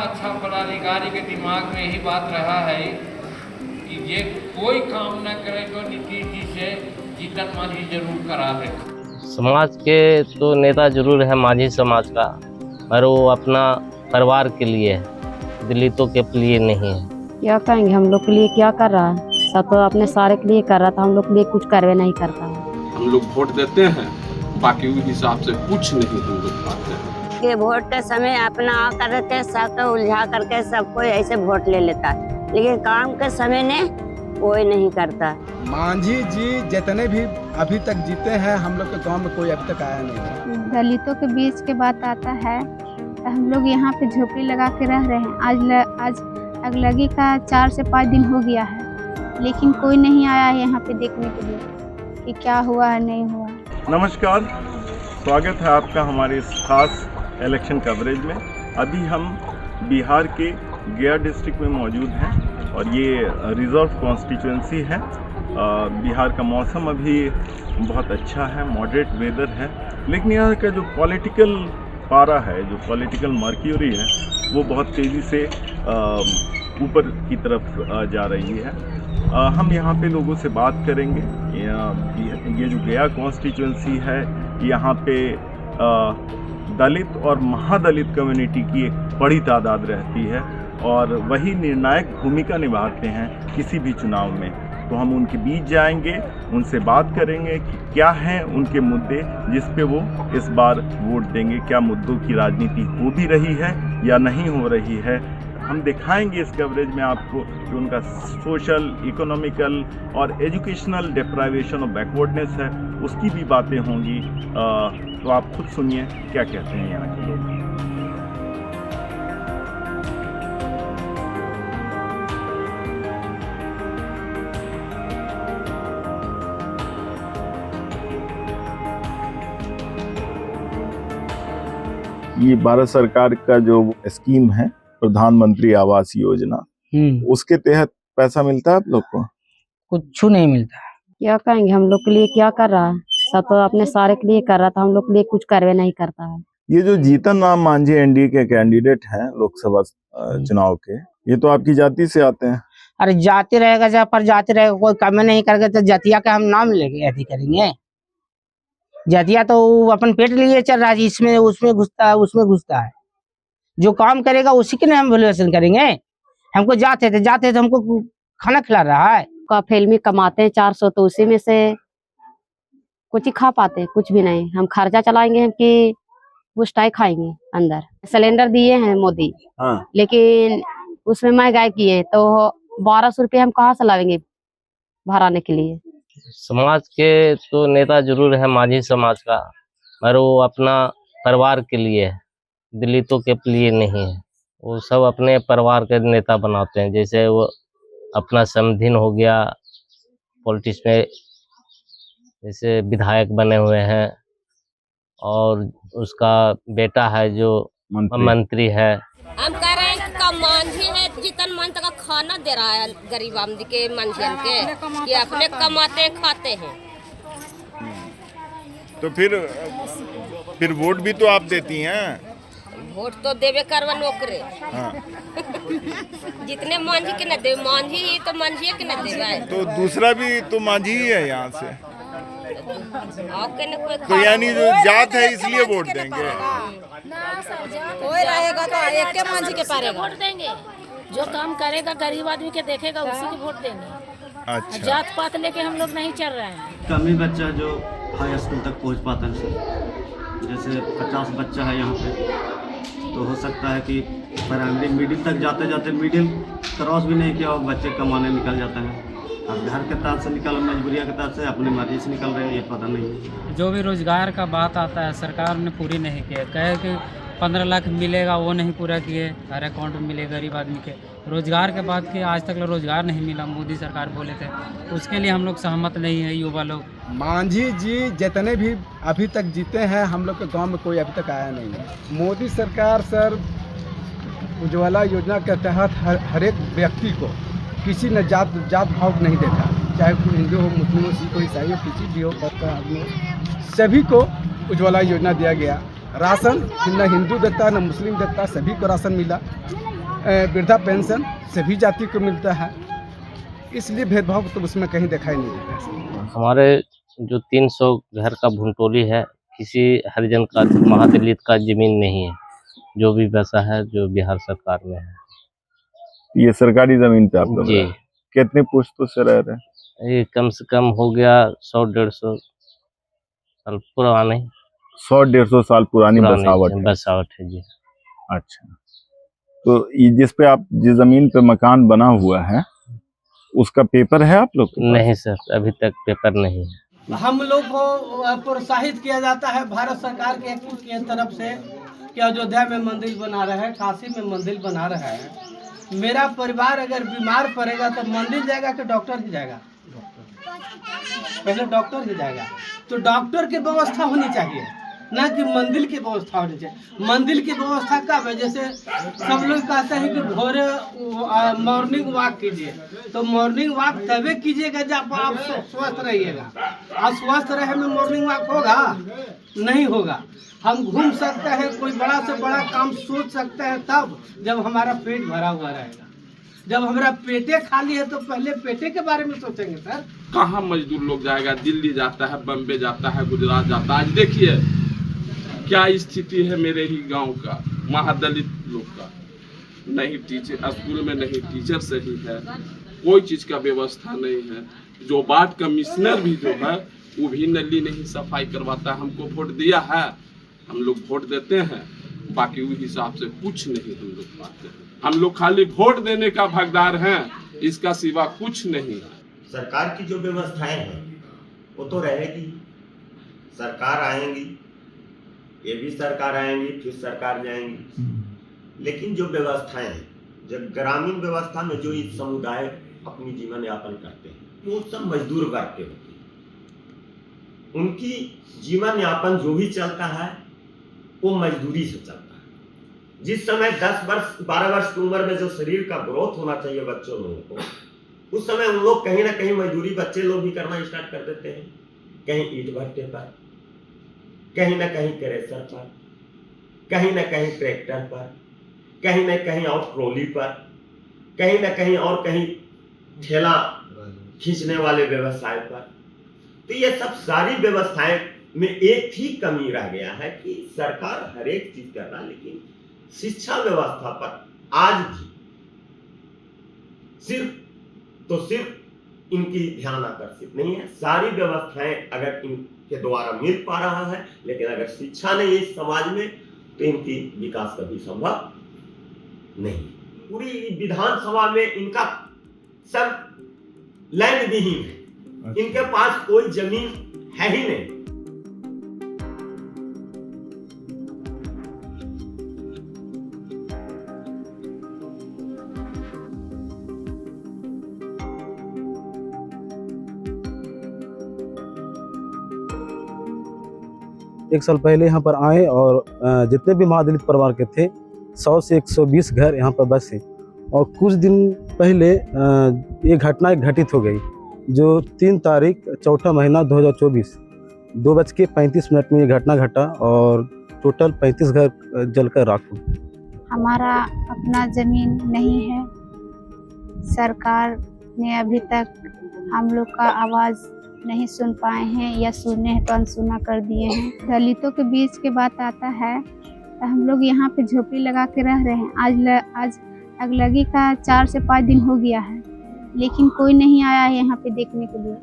अच्छा पदाधिकारी के दिमाग में यही बात रहा है कि ये कोई काम न करे तो नीतीश जी से जीतन मांझी जरूर करा दे। समाज के तो नेता जरूर है मांझी समाज का, पर वो अपना परिवार के लिए है, दलितों के लिए नहीं है। क्या कहेंगे, हम लोग के लिए क्या कर रहा है? सब तो अपने सारे के लिए कर रहा था, हम लोग के लिए कुछ करवे नहीं करता है। हम लोग वोट देते हैं, बाकी उस हिसाब से कुछ नहीं हम लोग पाते हैं। के वोट के समय अपना करके सबको उलझा करके सबको ऐसे वोट ले लेता है, लेकिन काम के समय ने कोई नहीं करता। मांझी जी जितने भी अभी तक जीते हैं, हम लोग के गांव में कोई अभी तक आया नहीं। दलितों के बीच के बात आता है तो हम लोग यहाँ पे झोपड़ी लगा के रह रहे हैं। आज अगलगी का 4 से 5 दिन हो गया है, लेकिन कोई नहीं आया है यहाँ पे देखने के लिए कि क्या हुआ है नहीं हुआ। नमस्कार, स्वागत है आपका हमारे इस खास इलेक्शन कवरेज में। अभी हम बिहार के गया डिस्ट्रिक्ट में मौजूद हैं और ये रिजर्व कॉन्स्टिट्यूंसी है। बिहार का मौसम अभी बहुत अच्छा है, मॉडरेट वेदर है, लेकिन यहाँ का जो पॉलिटिकल पारा है, जो पॉलिटिकल मर्क्यूरी है, वो बहुत तेज़ी से ऊपर की तरफ जा रही है। हम यहाँ पे लोगों से बात करेंगे। ये जो गया कॉन्स्टिट्यूंसी है, यहाँ पे दलित और महादलित कम्युनिटी की एक बड़ी तादाद रहती है और वही निर्णायक भूमिका निभाते हैं किसी भी चुनाव में। तो हम उनके बीच जाएंगे, उनसे बात करेंगे कि क्या हैं उनके मुद्दे जिस पे वो इस बार वोट देंगे, क्या मुद्दों की राजनीति हो भी रही है या नहीं हो रही है। हम दिखाएंगे इस कवरेज में आपको कि उनका सोशल, इकोनॉमिकल और एजुकेशनल डिप्राइवेशन और बैकवर्डनेस है, उसकी भी बातें होंगी। तो आप खुद सुनिए क्या कहते हैं यहाँ के लोग। ये भारत सरकार का जो स्कीम है प्रधानमंत्री आवास योजना, उसके तहत पैसा मिलता है आप लोग को? कुछ नहीं मिलता। क्या कहेंगे, हम लोग के लिए क्या कर रहा है? सब तो अपने सारे के लिए कर रहा था, हम लोग के लिए कुछ करवे नहीं करता है। ये जो जीतन राम मांझी एनडीए के कैंडिडेट हैं लोकसभा चुनाव के, ये तो आपकी जाति से आते हैं। अरे जाति रहेगा जहाँ पर जाति रहेगा, कोई कम नहीं करके तो जातिया का हम नाम लेके ऐसी करेंगे। जातिया तो अपन पेट लिए चल रहा है, इसमें उसमें घुसता है, उसमें घुसता है। जो काम करेगा उसी के हम वैल्यूएशन करेंगे। हमको जाते थे हमको खाना खिला रहा है। का फिल्मी कमाते हैं 400, तो उसी में से कुछ ही खा पाते हैं, कुछ भी नहीं। हम खर्चा चलाएंगे हम कि पुष्टाई खाएंगे। अंदर सिलेंडर दिए हैं मोदी, लेकिन उसमें महंगाई की है, तो 1200 रुपये हम कहाँ से लाएंगे भराने के लिए। समाज के तो नेता जरूर है मांझी समाज का, पर वो अपना परिवार के लिए है, दलितों के लिए नहीं है। वो सब अपने परिवार के नेता बनाते हैं। जैसे वो अपना समधिन हो गया पॉलिटिक्स में, जैसे विधायक बने हुए हैं, और उसका बेटा है जो मंत्री है। हम कह रहे हैं कि मांझी है, जीतन मान तक खाना दे रहा है गरीब आदमी के, मंझियन के, कि अपने कमाते खाते हैं। तो फिर वोट भी तो आप देती हैं। वोट तो देवे करवा नौकरे। जितने मांझी के न दे, मांझी ही तो मांझी के न देवे। तो दूसरा भी तो मांझी ही है यहाँ से, तो यानी जो जात है इसलिए वोट देंगे। कोई रहेगा तो एक के मांझी के पारेगा वोट देंगे, जो काम करेगा गरीब आदमी के देखेगा उसी को वोट देंगे। अच्छा, जात पात लेके हम लोग नहीं चल रहे हैं। कम ही बच्चा जो हाई स्कूल तक पहुंच पाता है सर। जैसे 50 बच्चा है यहाँ पे, तो हो सकता है कि प्राइमरी मिडिल तक जाते जाते मिडिल क्रॉस भी नहीं किया और बच्चे कमाने निकल जाते हैं। अब घर के तहत से निकल, मजबूरिया के तहत से, अपनी मर्जी से निकल रहे हैं, ये पता नहीं। जो भी रोजगार का बात आता है सरकार ने पूरी नहीं किया। कहे कि 15 लाख मिलेगा, वो नहीं पूरा किए। हर अकाउंट में मिले गरीब आदमी के। रोजगार के बाद के आज तक रोजगार नहीं मिला, मोदी सरकार बोले थे, उसके लिए हम लोग सहमत नहीं है युवा लोग। मांझी जी जितने भी अभी तक जीते हैं, हम लोग के गांव में कोई अभी तक आया नहीं है। मोदी सरकार सर उज्ज्वला योजना के तहत हर एक व्यक्ति को किसी ने जात भाव नहीं देखा, चाहे कोई हिंदू हो, मुस्लिम हो, सिख हो, ईसाई हो, किसी भी हो, आदमी सभी को उज्ज्वला योजना दिया गया। राशन न हिंदू देता न मुस्लिम देता, सभी को राशन मिला। वृद्धा पेंशन सभी जाति को मिलता है, इसलिए भेदभाव तो उसमें कहीं दिखाई नहीं देता। हमारे जो 300 घर का भुनटोली है, किसी हरिजन का महादलित का जमीन नहीं है, जो भी पैसा है जो बिहार सरकार में है। ये सरकारी जमीन पे आप लोग जी। रह रहे हैं। कितने पुश्तों से रह रहे हैं? ये कम से कम हो गया 100-150 साल पुराने 100-150 साल पुरानी बसावट है। जी। अच्छा, तो ये जिस पे आप जिस जमीन पे मकान बना हुआ है उसका पेपर है आप लोग के पास? नहीं सर, अभी तक पेपर नहीं है। हम लोग को प्रोत्साहित किया जाता है भारत सरकार के तरफ से कि अयोध्या में मंदिर बना रहे हैं, काशी में मंदिर बना रहे हैं। मेरा परिवार अगर बीमार पड़ेगा तो मंदिर जाएगा कि डॉक्टर ही जाएगा? पहले डॉक्टर ही जाएगा। तो डॉक्टर की व्यवस्था होनी चाहिए, ना कि मंदिर की व्यवस्था होनी चाहिए। मंदिर की व्यवस्था कब है? जैसे सब लोग कहते हैं कि भोरे मॉर्निंग वॉक कीजिए, तो मॉर्निंग वॉक तभी कीजिएगा जब आप स्वस्थ रहिएगा। आप स्वस्थ रहे में मॉर्निंग वॉक होगा? नहीं होगा। हम घूम सकते हैं, कोई बड़ा से बड़ा काम सोच सकते हैं तब जब हमारा पेट भरा हुआ रहेगा। जब हमारा पेटे खाली है तो पहले पेटे के बारे में सोचेंगे सर। कहाँ मजदूर लोग जाएगा? दिल्ली जाता है, बम्बे जाता है, गुजरात जाता है। आज देखिए क्या स्थिति है मेरे ही गांव का, महादलित लोग का। नहीं टीचर स्कूल में, नहीं टीचर सही है, कोई चीज का व्यवस्था नहीं है। जो वार्ड कमिश्नर भी जो है वो भी नली नहीं सफाई करवाता। हमको वोट दिया है, हम लोग वोट देते हैं, बाकी उस हिसाब से कुछ नहीं हम लोग पाते हैं। हम लोग खाली वोट देने का हकदार हैं, इसका सिवा कुछ नहीं है। सरकार की जो व्यवस्थाएं हैं वो तो रहेगी। सरकार आएंगी, ये भी सरकार आएंगी, फिर सरकार जाएंगी, लेकिन जो व्यवस्थाएं हैं, जब ग्रामीण व्यवस्था में जो इस समुदाय अपनी जीवन यापन करते हैं वो सब मजदूर वर्ग के होते हैं। उनकी जीवन यापन जो भी चलता है वो मजदूरी से चलता है। जिस समय 10 वर्ष 12 वर्ष की उम्र में जो शरीर का ग्रोथ होना चाहिए बच्चों लोगों को, उस समय उन लोग कहीं ना कहीं मजदूरी बच्चे लोग भी करना स्टार्ट कर देते हैं। कहीं ईंट भट्टे पर, कहीं ना कहीं क्रेशर पर, कहीं ना कहीं ट्रैक्टर पर, कहीं ना कहीं और ट्रॉली पर, कहीं ना कहीं और कहीं ठेला खींचने वाले व्यवसाय पर। तो ये सब सारी व्यवस्थाएं में एक ही कमी रह गया है कि सरकार हर एक चीज कर रहा है, लेकिन शिक्षा व्यवस्था पर आज भी सिर्फ इनकी ध्यान आकर्षित नहीं है। सारी व्यवस्थाएं अगर इनके द्वारा मिल पा रहा है, लेकिन अगर शिक्षा नहीं है इस समाज में तो इनकी विकास कभी संभव नहीं। पूरी विधानसभा में इनका सब लैंड विहीन है, इनके पास कोई जमीन है ही नहीं। एक साल पहले यहाँ पर आए और जितने भी महादलित परिवार के थे 100 से 120 घर यहाँ पर बसे। और कुछ दिन पहले ये घटना घटित हो गई, जो 3 तारीख 4 महीना 2024 2:35 में ये घटना घटा और टोटल 35 घर जलकर राख हो गए। हमारा अपना ज़मीन नहीं है। सरकार ने अभी तक हम लोग का आवाज़ नहीं सुन पाए हैं, या सुने हैं तो अनसुना कर दिए हैं। दलितों के बीच के बात आता है तो हम लोग यहाँ पे झोपड़ी लगा के रह रहे हैं। आज अगलगी का 4 से 5 दिन हो गया है, लेकिन कोई नहीं आया है यहाँ पे देखने के लिए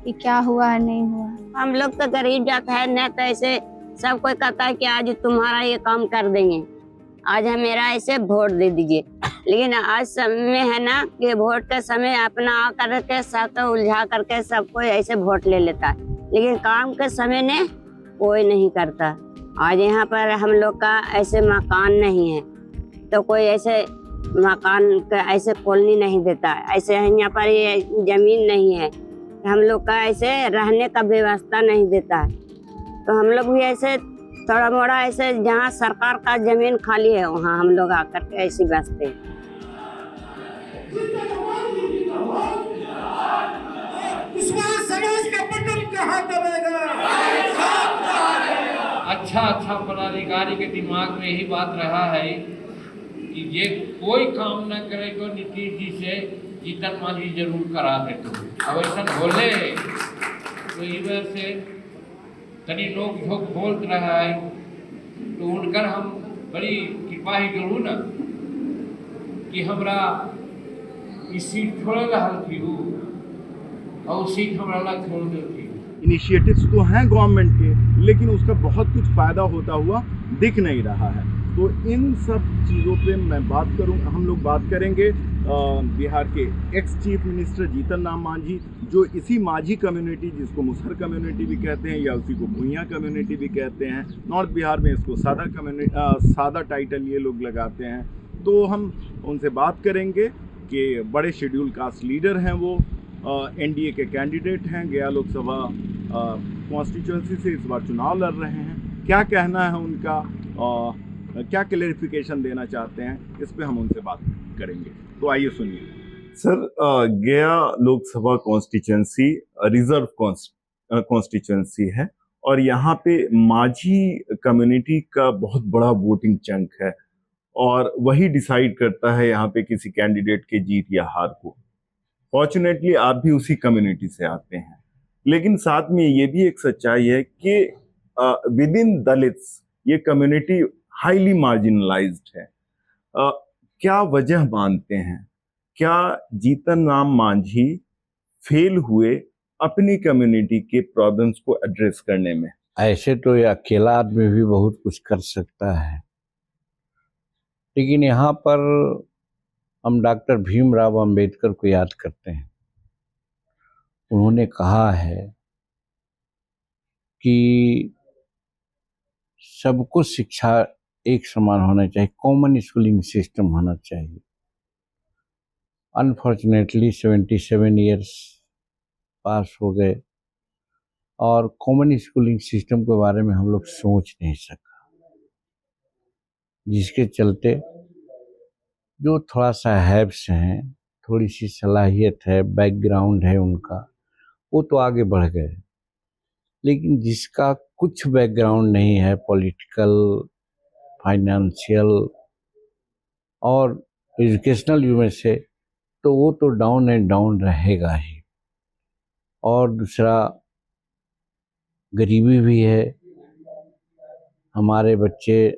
कि क्या हुआ है नहीं हुआ। हम लोग तो गरीब जाता है न, तो ऐसे सब कोई कहता है कि आज तुम्हारा ये काम कर देंगे, आज मेरा ऐसे वोट दे दीजिए। लेकिन आज समय है ना कि वोट के समय अपना आ करके सब उलझा करके सब कोई ऐसे वोट ले लेता है, लेकिन काम के समय ने कोई नहीं करता। आज यहाँ पर हम लोग का ऐसे मकान नहीं है तो कोई ऐसे मकान का ऐसे कॉलोनी नहीं देता, ऐसे यहाँ पर ये जमीन नहीं है, हम लोग का ऐसे रहने का व्यवस्था नहीं देता है। तो हम लोग भी ऐसे थोड़ा मोड़ा ऐसे जहाँ सरकार का जमीन खाली है वहाँ हम लोग आकर के ऐसे बसते हैं। अच्छा पदाधिकारी के दिमाग में यही बात रहा है कि ये कोई काम न करे तो नीतीश जी से जीतन मांझी जरूर करा देते। अब ऐसा बोले तो ई वजह से तनी लोग झोंक बोल रहा है, तो उनकर हम बड़ी कृपा ही करूँ ना कि हमरा ई सीट छोड़े रहल थी और सीट हमरा ला छोड़ देती। इनिशिएटिव्स तो हैं गवर्नमेंट के, लेकिन उसका बहुत कुछ फ़ायदा होता हुआ दिख नहीं रहा है। तो इन सब चीज़ों पे मैं बात करूँ, हम लोग बात करेंगे बिहार के ex chief minister Jitan Ram Manjhi, जो इसी माझी कम्युनिटी, जिसको मुसहर कम्युनिटी भी कहते हैं या उसी को भूइयाँ कम्युनिटी भी कहते हैं, नॉर्थ बिहार में इसको सादा टाइटल ये लोग लगाते हैं। तो हम उनसे बात करेंगे कि बड़े शेड्यूल कास्ट लीडर हैं वो, एनडीए के कैंडिडेट हैं, गया लोकसभा कॉन्स्टिट्यूंसी से इस बार चुनाव लड़ रहे हैं। क्या कहना है उनका, क्या क्लैरिफिकेशन देना चाहते हैं, इस पे हम उनसे बात करेंगे। तो आइए सुनिए। सर, गया लोकसभा कॉन्स्टिट्यूंसी रिजर्व कॉन्स्टिट्यूंसी है और यहाँ पे माझी कम्युनिटी का बहुत बड़ा वोटिंग चंक है और वही डिसाइड करता है यहाँ पे किसी कैंडिडेट के जीत या हार को। फॉर्चुनेटली आप भी उसी कम्युनिटी से आते हैं, लेकिन साथ में ये भी एक सच्चाई है कि विद इन दलित्स ये कम्युनिटी हाईली मार्जिनलाइज्ड है। क्या वजह मानते हैं? क्या जीतन राम मांझी फेल हुए अपनी कम्युनिटी के प्रॉब्लम्स को एड्रेस करने में? ऐसे तो ये अकेला आदमी भी बहुत कुछ कर सकता है, लेकिन यहाँ पर हम डॉक्टर भीमराव अंबेडकर को याद करते हैं। उन्होंने कहा है कि सबको शिक्षा एक समान होना चाहिए, कॉमन स्कूलिंग सिस्टम होना चाहिए। अनफॉर्चुनेटली 77 ईयर्स पास हो गए और कॉमन स्कूलिंग सिस्टम के बारे में हम लोग सोच नहीं सका, जिसके चलते जो थोड़ा सा हैब्स हैं, थोड़ी सी सलाहियत है, बैकग्राउंड है उनका, वो तो आगे बढ़ गए। लेकिन जिसका कुछ बैकग्राउंड नहीं है, पॉलिटिकल, फाइनेंशियल और एजुकेशनल व्यू में से, तो वो तो डाउन एंड डाउन रहेगा ही। और दूसरा, गरीबी भी है। हमारे बच्चे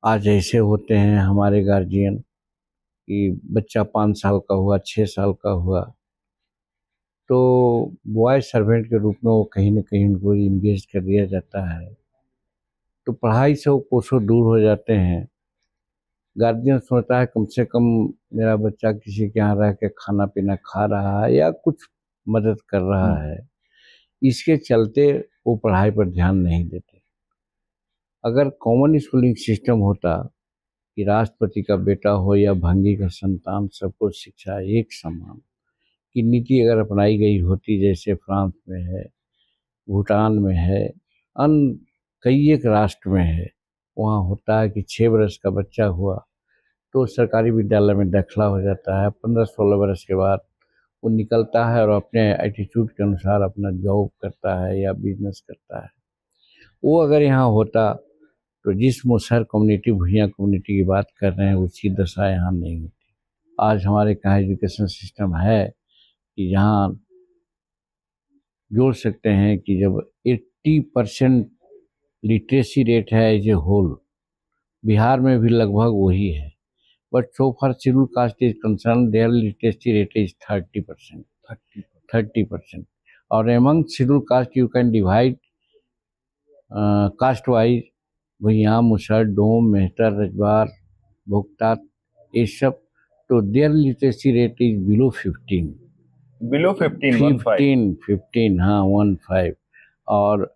आज ऐसे होते हैं, हमारे गार्जियन, कि बच्चा 5 साल का हुआ, 6 साल का हुआ तो बॉय सर्वेंट के रूप में वो कहीं ना कहीं उनको इंगेज कर दिया जाता है, तो पढ़ाई से वो कोसों दूर हो जाते हैं। गार्जियन सोचता है कम से कम मेरा बच्चा किसी के यहाँ रह के खाना पीना खा रहा है या कुछ मदद कर रहा है, इसके चलते वो पढ़ाई पर ध्यान नहीं देते। अगर कॉमन स्कूलिंग सिस्टम होता कि राष्ट्रपति का बेटा हो या भंगी का संतान, सबको शिक्षा एक समान की नीति अगर अपनाई गई होती, जैसे फ्रांस में है, भूटान में है, अन्य कई एक राष्ट्र में है, वहाँ होता है कि 6 वर्ष का बच्चा हुआ तो सरकारी विद्यालय में दाखिला हो जाता है। 15-16 वर्ष के बाद वो निकलता है और अपने एटीट्यूड के अनुसार अपना जॉब करता है या बिजनेस करता है। वो अगर यहाँ होता तो जिस मुसहर कम्युनिटी, भूइयाँ कम्युनिटी की बात कर रहे हैं, उसकी दशा यहाँ नहीं होती। आज हमारे कहाँ एजुकेशन सिस्टम है कि जहाँ जोड़ सकते हैं कि जब 80% लिटरेसी रेट है एज ए होल, बिहार में भी लगभग वही है, but so far schedule caste is concern their literacy rate is 30%। और among schedule caste you can divide caste wise, Bhuiyan, Musahar, Dom, Mehtar, Rajwar, Bhokta, ये सब, तो देयर लिटरेसी रेट इज बिलो 15। बिलो 15, हाँ 15। और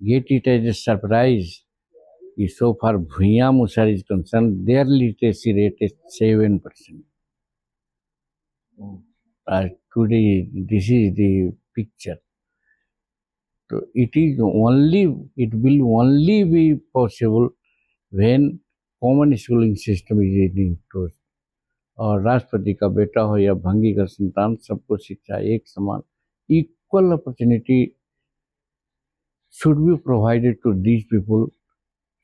get it as a surprise कि so far Bhuiyan Musahar is concern their literacy rate is 7%। Today this is the picture. So it will only be possible when common schooling system is introduced। और राष्ट्रपति का बेटा हो या भंगी का संतान, सबको शिक्षा एक समान, equal opportunity should be provided to these people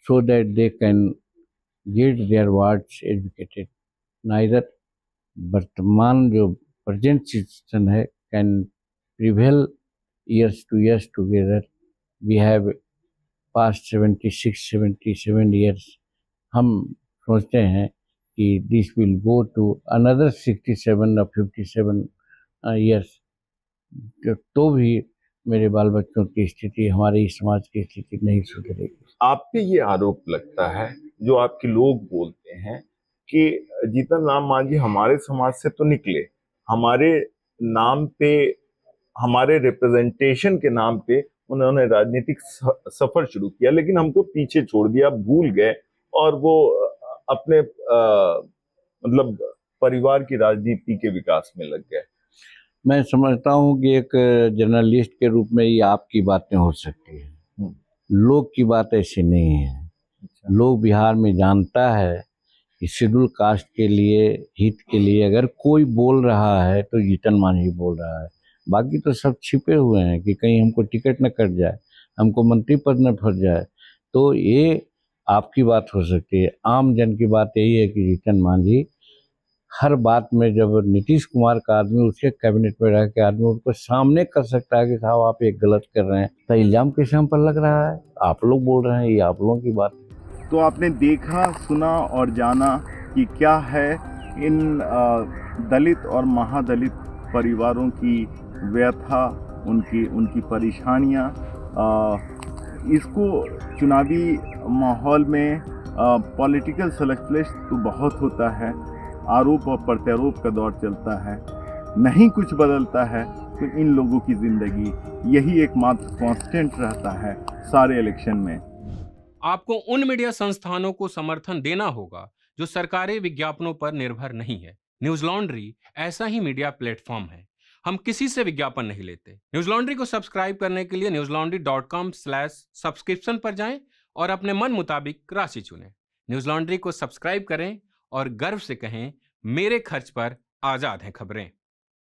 so that they can get their wards educated. Neither वर्तमान जो प्रेजेंट सिचुएशन है can prevail years to years together. We have past 76-77 years. हम सोचते हैं कि this will go to another 67 or 57 years. तो भी मेरे बाल बच्चों की स्थिति, हमारे इस समाज की स्थिति नहीं सुधरेगी। आप पे ये आरोप लगता है, जो आपके लोग बोलते हैं, कि जीतन राम मांझी हमारे समाज से तो निकले, हमारे नाम पे, हमारे रिप्रेजेंटेशन के नाम पे उन्होंने राजनीतिक सफर शुरू किया, लेकिन हमको पीछे छोड़ दिया, भूल गए और वो अपने मतलब परिवार की राजनीति के विकास में लग गए। मैं समझता हूँ कि एक जर्नलिस्ट के रूप में ये आपकी बातें हो सकती है, लोग की बात ऐसी नहीं है। लोग बिहार में जानता है कि शेड्यूल कास्ट के लिए, हित के लिए अगर कोई बोल रहा है तो जीतन मांझी बोल रहा है। बाकी तो सब छिपे हुए हैं कि कहीं हमको टिकट न कट जाए, हमको मंत्री पद न फट जाए। तो ये आपकी बात हो सकती है, आम जन की बात यही है कि जीतन मांझी हर बात में, जब नीतीश कुमार का आदमी उसके कैबिनेट में रह के आदमी उनको सामने कर सकता है कि साहब आप ये गलत कर रहे हैं, तो इल्जाम किस हम पर लग रहा है? आप लोग बोल रहे हैं, ये आप लोगों की बात है। तो आपने देखा, सुना और जाना कि क्या है इन दलित और महादलित परिवारों की व्यथा, उनकी परेशानियाँ। इसको चुनावी माहौल में पॉलिटिकल सलकलेश तो बहुत होता है, आरोप और प्रत्यारोप का दौर चलता है, नहीं कुछ बदलता है, तो इन लोगों की ज़िंदगी यही एकमात्र कांस्टेंट रहता है सारे इलेक्शन में। आपको उन मीडिया संस्थानों को समर्थन देना होगा जो सरकारी विज्ञापनों पर निर्भर नहीं है। न्यूज लॉन्ड्री ऐसा ही मीडिया प्लेटफॉर्म है। हम किसी से विज्ञापन नहीं लेते। न्यूज लॉन्ड्री को सब्सक्राइब करने के लिए newslaundry.com/subscription पर जाएं और अपने मन मुताबिक राशि चुनें। न्यूज लॉन्ड्री को सब्सक्राइब करें और गर्व से कहें, मेरे खर्च पर आजाद हैं खबरें।